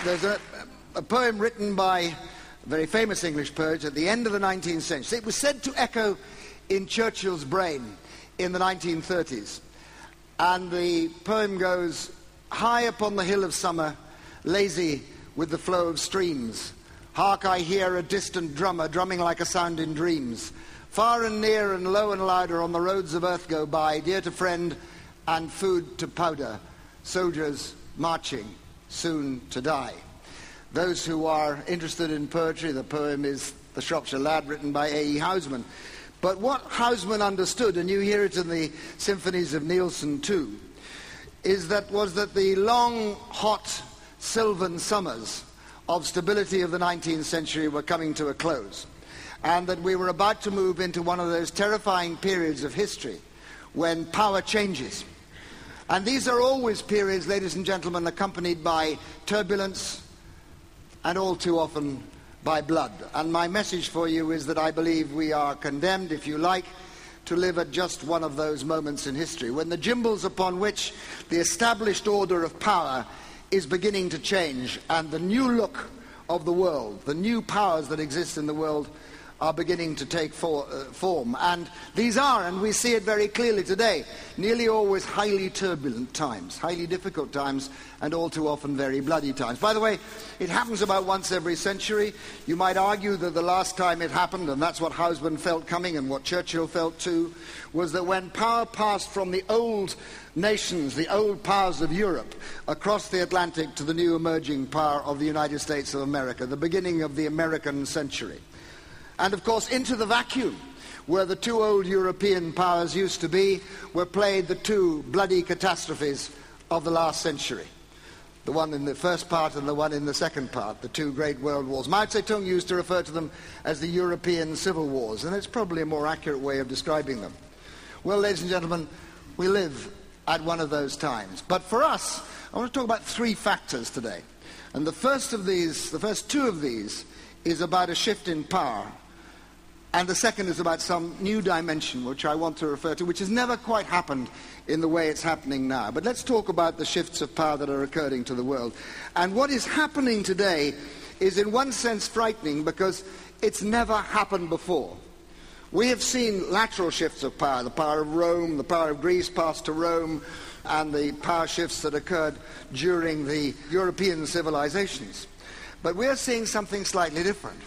There's a poem written by a very famous English poet at the end of the 19th century. It was said to echo in Churchill's brain in the 1930s. And the poem goes, "High upon the hill of summer, lazy with the flow of streams, hark, I hear a distant drummer drumming like a sound in dreams. Far and near and low and louder on the roads of earth go by, dear to friend and food to powder, soldiers marching soon to die." Those who are interested in poetry, the poem is The Shropshire Lad, written by A.E. Housman. But what Housman understood, and you hear it in the symphonies of Nielsen too, was that the long, hot, sylvan summers of stability of the 19th century were coming to a close, and that we were about to move into one of those terrifying periods of history when power changes. And these are always periods, ladies and gentlemen, accompanied by turbulence and all too often by blood. And my message for you is that I believe we are condemned, if you like, to live at just one of those moments in history, when the gimbals upon which the established order of power is beginning to change, and the new look of the world, the new powers that exist in the world, are beginning to take form. And these are, and we see it very clearly today, nearly always highly turbulent times, highly difficult times, and all too often very bloody times. By the way, it happens about once every century. You might argue that the last time it happened, and that's what Housman felt coming and what Churchill felt too, was that when power passed from the old nations, the old powers of Europe, across the Atlantic to the new emerging power of the United States of America, the beginning of the American century. And of course, into the vacuum where the two old European powers used to be were played the two bloody catastrophes of the last century. The one in the first part and the one in the second part, the two great world wars. Mao Zedong used to refer to them as the European civil wars, and it's probably a more accurate way of describing them. Well, ladies and gentlemen, we live at one of those times. But for us, I want to talk about three factors today. And the first two of these, is about a shift in power. And the second is about some new dimension, which I want to refer to, which has never quite happened in the way it's happening now. But let's talk about the shifts of power that are occurring to the world. And what is happening today is in one sense frightening, because it's never happened before. We have seen lateral shifts of power, the power of Rome, the power of Greece passed to Rome, and the power shifts that occurred during the European civilizations. But we're seeing something slightly different.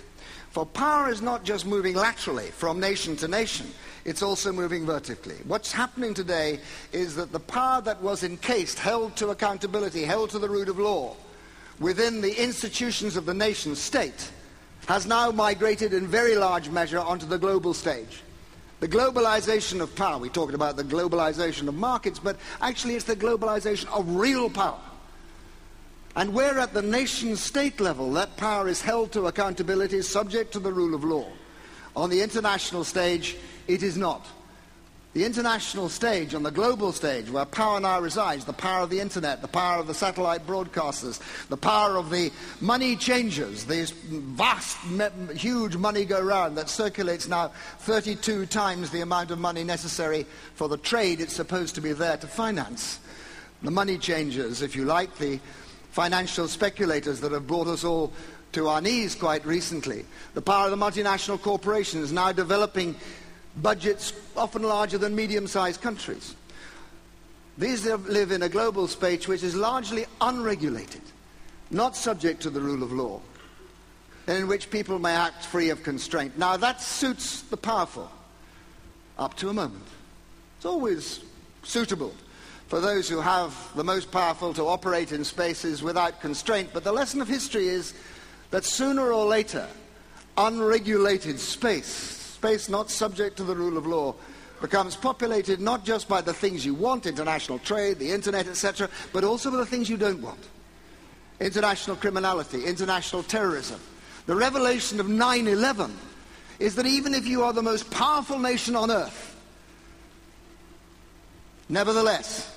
For power is not just moving laterally from nation to nation, it's also moving vertically. What's happening today is that the power that was encased, held to accountability, held to the root of law, within the institutions of the nation state, has now migrated in very large measure onto the global stage. The globalization of power, we talked about the globalization of markets, but actually it's the globalization of real power. And where at the nation-state level that power is held to accountability, subject to the rule of law, on the international stage it is not. The international stage, on the global stage, where power now resides, the power of the internet, the power of the satellite broadcasters, the power of the money changers, this vast, huge money go-round that circulates now 32 times the amount of money necessary for the trade it's supposed to be there to finance. The money changers, if you like, the financial speculators that have brought us all to our knees quite recently. The power of the multinational corporations now developing budgets often larger than medium-sized countries. These live in a global space which is largely unregulated, not subject to the rule of law, and in which people may act free of constraint. Now that suits the powerful, up to a moment. It's always suitable for those who have the most powerful to operate in spaces without constraint. But the lesson of history is that sooner or later, unregulated space not subject to the rule of law, becomes populated not just by the things you want, international trade, the internet, etc., but also by the things you don't want. International criminality, international terrorism. The revelation of 9/11 is that even if you are the most powerful nation on earth, nevertheless,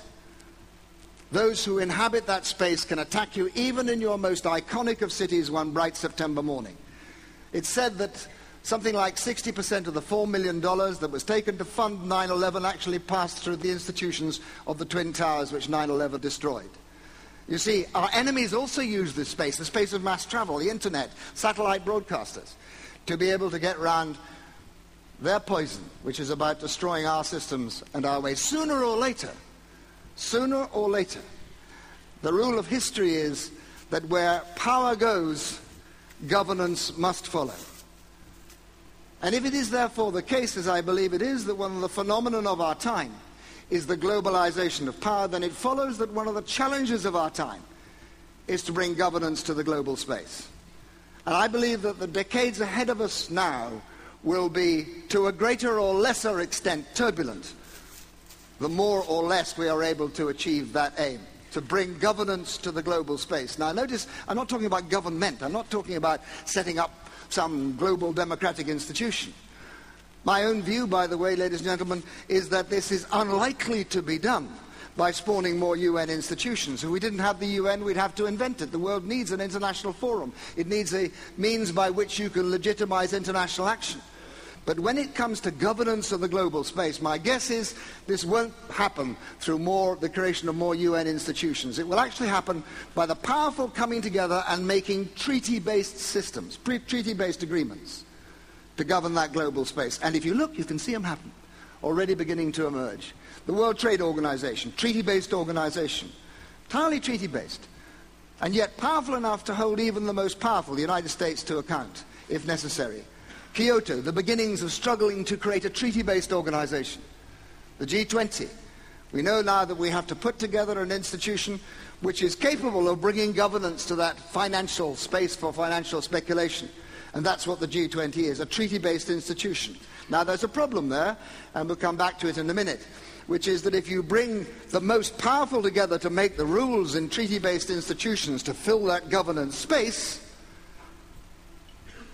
those who inhabit that space can attack you even in your most iconic of cities one bright September morning. It's said that something like 60% of the $4 million that was taken to fund 9/11 actually passed through the institutions of the Twin Towers which 9/11 destroyed. You see, our enemies also use this space, the space of mass travel, the internet, satellite broadcasters, to be able to get round their poison, which is about destroying our systems and our ways. Sooner or later, the rule of history is that where power goes, governance must follow. And if it is therefore the case, as I believe it is, that one of the phenomena of our time is the globalization of power, then it follows that one of the challenges of our time is to bring governance to the global space. And I believe that the decades ahead of us now will be, to a greater or lesser extent, turbulent, the more or less we are able to achieve that aim, to bring governance to the global space. Now notice, I'm not talking about government, I'm not talking about setting up some global democratic institution. My own view, by the way, ladies and gentlemen, is that this is unlikely to be done by spawning more UN institutions. If we didn't have the UN, we'd have to invent it. The world needs an international forum. It needs a means by which you can legitimize international action. But when it comes to governance of the global space, my guess is this won't happen through the creation of more UN institutions. It will actually happen by the powerful coming together and making treaty-based systems, treaty-based agreements to govern that global space. And if you look, you can see them happen, already beginning to emerge. The World Trade Organization, treaty-based organization, entirely treaty-based, and yet powerful enough to hold even the most powerful, the United States, to account, if necessary. Kyoto, the beginnings of struggling to create a treaty-based organization. The G20. We know now that we have to put together an institution which is capable of bringing governance to that financial space for financial speculation. And that's what the G20 is, a treaty-based institution. Now there's a problem there, and we'll come back to it in a minute, which is that if you bring the most powerful together to make the rules in treaty-based institutions to fill that governance space,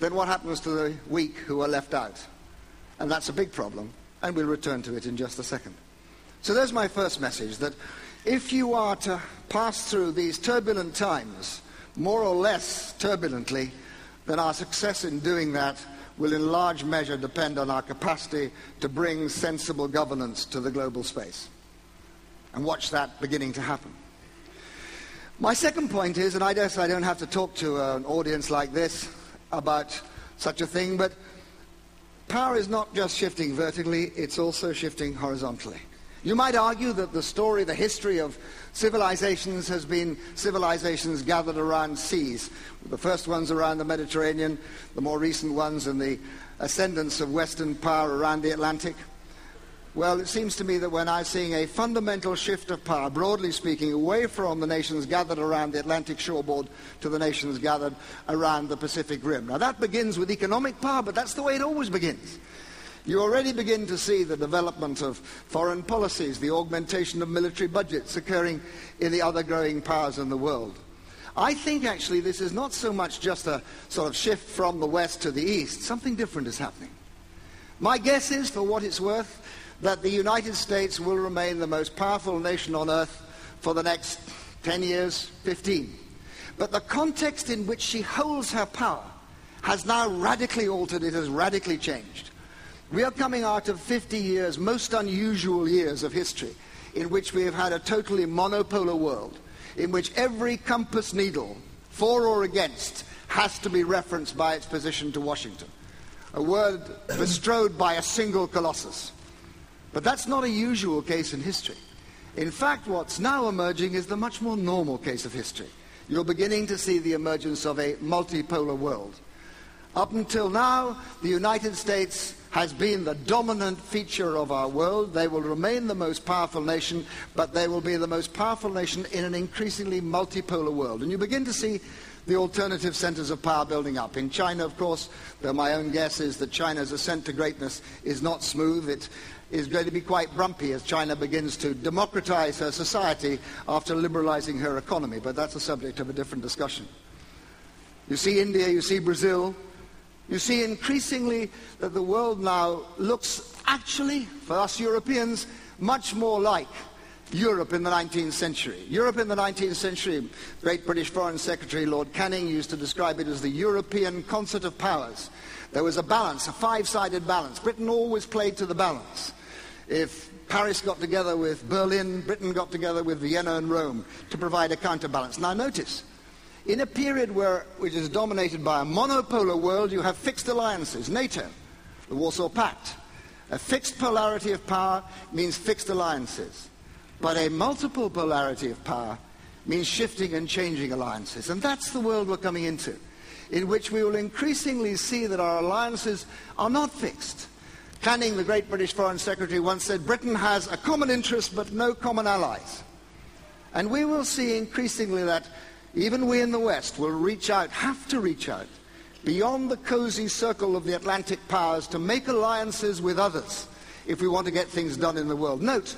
then what happens to the weak who are left out? And that's a big problem, and we'll return to it in just a second. So there's my first message, that if you are to pass through these turbulent times, more or less turbulently, then our success in doing that will in large measure depend on our capacity to bring sensible governance to the global space. And watch that beginning to happen. My second point is, and I guess I don't have to talk to an audience like this about such a thing, but power is not just shifting vertically, it's also shifting horizontally. You might argue that the history of civilizations has been civilizations gathered around seas. The first ones around the Mediterranean, the more recent ones and the ascendance of Western power around the Atlantic. Well, it seems to me that we're now seeing a fundamental shift of power, broadly speaking, away from the nations gathered around the Atlantic shoreboard to the nations gathered around the Pacific Rim. Now that begins with economic power, but that's the way it always begins. You already begin to see the development of foreign policies, the augmentation of military budgets occurring in the other growing powers in the world. I think actually this is not so much just a sort of shift from the west to the east. Something different is happening. My guess is, for what it's worth, that the United States will remain the most powerful nation on earth for the next 10 years, 15. But the context in which she holds her power has now radically altered, it has radically changed. We are coming out of 50 years, most unusual years of history, in which we have had a totally monopolar world, in which every compass needle, for or against, has to be referenced by its position to Washington. A word bestrode by a single colossus. But that's not a usual case in history. In fact, what's now emerging is the much more normal case of history. You're beginning to see the emergence of a multipolar world. Up until now, the United States has been the dominant feature of our world. They will remain the most powerful nation, but they will be the most powerful nation in an increasingly multipolar world. And you begin to see the alternative centers of power building up. In China, of course, though my own guess is that China's ascent to greatness is not smooth. It is going to be quite bumpy as China begins to democratize her society after liberalizing her economy. But that's a subject of a different discussion. You see India, you see Brazil. You see increasingly that the world now looks actually, for us Europeans, much more like Europe in the 19th century. Europe in the 19th century, great British Foreign Secretary Lord Canning used to describe it as the European concert of powers. There was a balance, a five-sided balance. Britain always played to the balance. if Paris got together with Berlin, Britain got together with Vienna and Rome to provide a counterbalance. Now notice, in a period which is dominated by a monopolar world, you have fixed alliances. NATO, the Warsaw Pact. A fixed polarity of power means fixed alliances. But a multiple polarity of power means shifting and changing alliances. And that's the world we're coming into, in which we will increasingly see that our alliances are not fixed. Canning, the great British Foreign Secretary, once said, Britain has a common interest but no common allies. And we will see increasingly that even we in the West will reach out, have to reach out, beyond the cozy circle of the Atlantic powers to make alliances with others if we want to get things done in the world. Note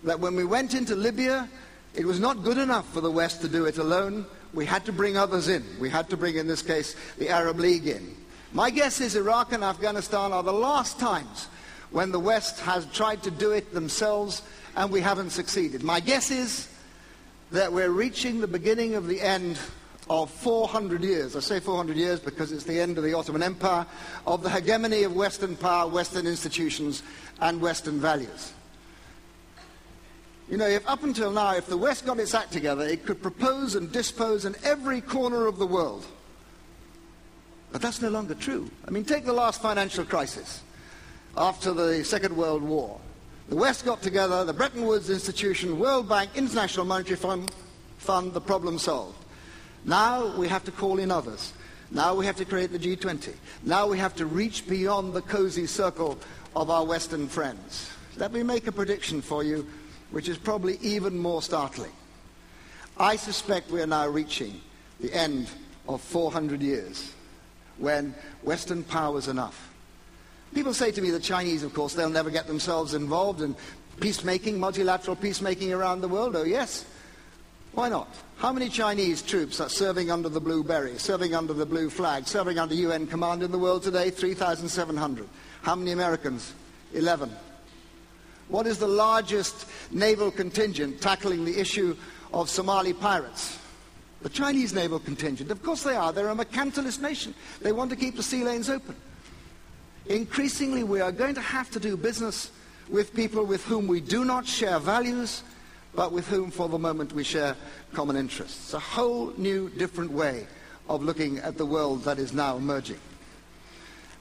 that when we went into Libya, it was not good enough for the West to do it alone. We had to bring others in. We had to bring, in this case, the Arab League in. My guess is Iraq and Afghanistan are the last times when the West has tried to do it themselves and we haven't succeeded. My guess is that we're reaching the beginning of the end of 400 years. I say 400 years because it's the end of the Ottoman Empire, of the hegemony of Western power, Western institutions, and Western values. You know, if up until now, if the West got its act together, it could propose and dispose in every corner of the world. But that's no longer true. I mean, take the last financial crisis after the Second World War. The West got together, the Bretton Woods Institution, World Bank, International Monetary Fund, the problem solved. Now we have to call in others. Now we have to create the G20. Now we have to reach beyond the cozy circle of our Western friends. Let me make a prediction for you, which is probably even more startling. I suspect we are now reaching the end of 400 years when Western power was enough. People say to me, the Chinese, of course, they'll never get themselves involved in peacemaking, multilateral peacemaking around the world. Oh, yes. Why not? How many Chinese troops are serving under the blue beret, serving under the blue flag, serving under UN command in the world today? 3,700. How many Americans? 11. What is the largest naval contingent tackling the issue of Somali pirates? The Chinese naval contingent. Of course they are. They're a mercantilist nation. They want to keep the sea lanes open. Increasingly, we are going to have to do business with people with whom we do not share values, but with whom, for the moment, we share common interests. It's a whole new, different way of looking at the world that is now emerging.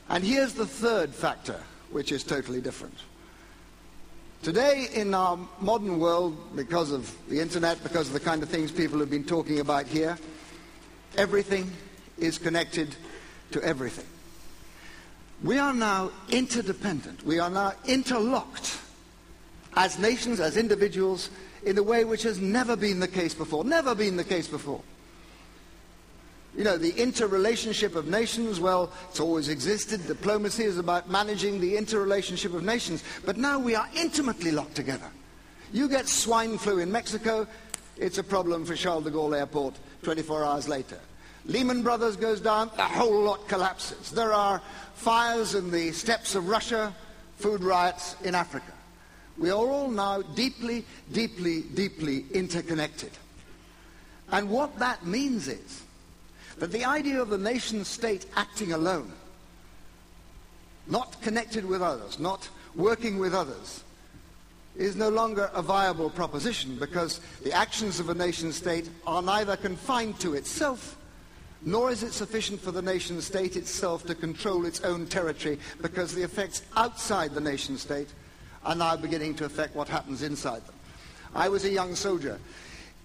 And here's the third factor, which is totally different. Today, in our modern world, because of the internet, because of the kind of things people have been talking about here, everything is connected to everything. We are now interdependent. We are now interlocked as nations, as individuals, in a way which has never been the case before. Never been the case before. You know, the interrelationship of nations, well, it's always existed. Diplomacy is about managing the interrelationship of nations. But now we are intimately locked together. You get swine flu in Mexico, it's a problem for Charles de Gaulle Airport 24 hours later. Lehman Brothers goes down, the whole lot collapses. There are fires in the steppes of Russia, food riots in Africa. We are all now deeply, deeply, deeply interconnected. And what that means is that the idea of the nation state acting alone, not connected with others, not working with others, is no longer a viable proposition, because the actions of a nation state are neither confined to itself, nor is it sufficient for the nation state itself to control its own territory, because the effects outside the nation state are now beginning to affect what happens inside them. I was a young soldier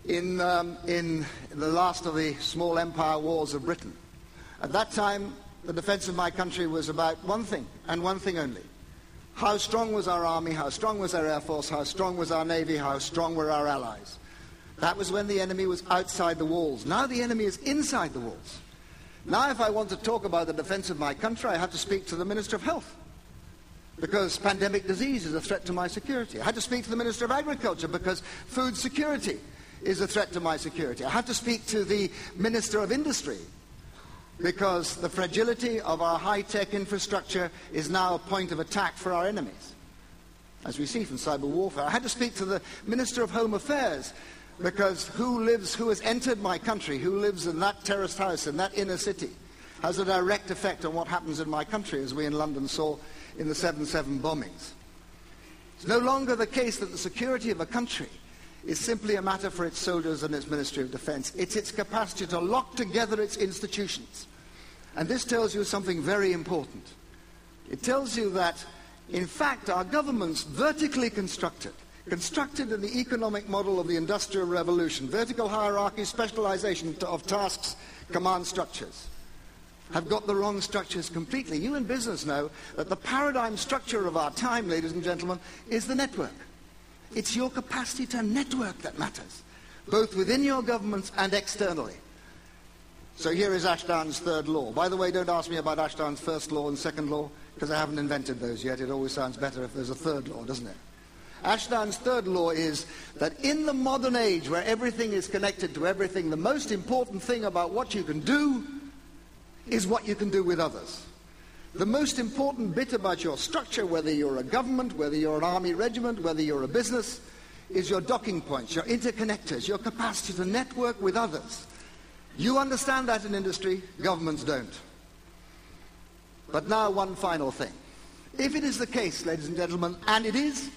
in the last of the small empire wars of Britain. At that time, the defense of my country was about one thing, and one thing only. How strong was our army, how strong was our air force, how strong was our navy, how strong were our allies. That was when the enemy was outside the walls. Now the enemy is inside the walls. Now if I want to talk about the defense of my country, I have to speak to the Minister of Health, because pandemic disease is a threat to my security. I had to speak to the Minister of Agriculture because food security is a threat to my security. I had to speak to the Minister of Industry because the fragility of our high-tech infrastructure is now a point of attack for our enemies, as we see from cyber warfare. I had to speak to the Minister of Home Affairs because who has entered my country, who lives in that terraced house in that inner city, has a direct effect on what happens in my country, as we in London saw in the 7/7 bombings. It's no longer the case that the security of a country is simply a matter for its soldiers and its Ministry of Defense. It's its capacity to lock together its institutions. And this tells you something very important. It tells you that, in fact, our governments, vertically constructed in the economic model of the Industrial Revolution, vertical hierarchy, specialization of tasks, command structures, have got the wrong structures completely. You in business know that the paradigm structure of our time, ladies and gentlemen, is the network. It's your capacity to network that matters, both within your governments and externally. So here is Ashdown's third law. By the way, don't ask me about Ashdown's first law and second law, because I haven't invented those yet. It always sounds better if there's a third law, doesn't it? Ashdown's third law is that in the modern age where everything is connected to everything, the most important thing about what you can do is what you can do with others. The most important bit about your structure, whether you're a government, whether you're an army regiment, whether you're a business, is your docking points, your interconnectors, your capacity to network with others. You understand that in industry, governments don't. But now one final thing. If it is the case, ladies and gentlemen, and it is,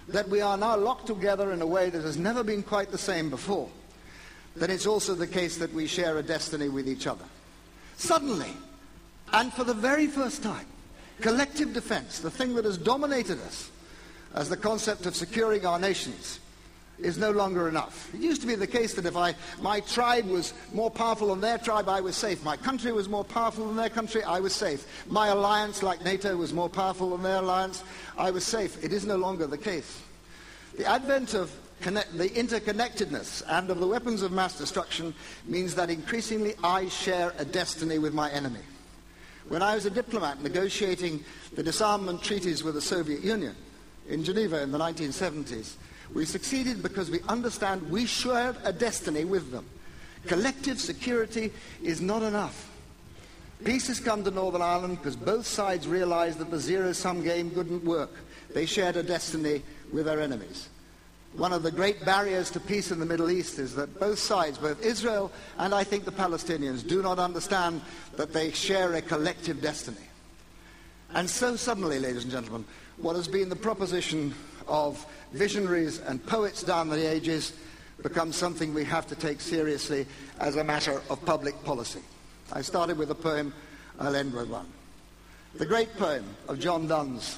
that we are now locked together in a way that has never been quite the same before, then it's also the case that we share a destiny with each other. Suddenly, and for the very first time, collective defense, the thing that has dominated us as the concept of securing our nations, is no longer enough. It used to be the case that if my tribe was more powerful than their tribe, I was safe. My country was more powerful than their country, I was safe. My alliance, like NATO, was more powerful than their alliance, I was safe. It is no longer the case. The advent of the interconnectedness and of the weapons of mass destruction means that increasingly I share a destiny with my enemy. When I was a diplomat negotiating the disarmament treaties with the Soviet Union in Geneva in the 1970s, we succeeded because we understand we shared a destiny with them. Collective security is not enough. Peace has come to Northern Ireland because both sides realized that the zero-sum game couldn't work. They shared a destiny with their enemies. One of the great barriers to peace in the Middle East is that both sides, both Israel and I think the Palestinians, do not understand that they share a collective destiny. And so suddenly, ladies and gentlemen, what has been the proposition of visionaries and poets down the ages becomes something we have to take seriously as a matter of public policy. I started with a poem, I'll end with one. The great poem of John Donne's,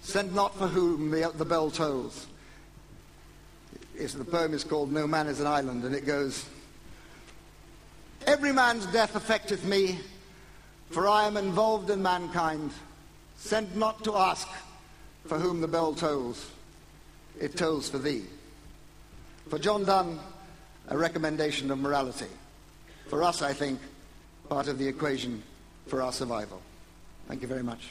Send Not for Whom the Bell Tolls. The poem is called No Man is an Island, and it goes, Every man's death affecteth me, for I am involved in mankind. Send not to ask for whom the bell tolls, it tolls for thee. For John Donne, a recommendation of morality. For us, I think, part of the equation for our survival. Thank you very much.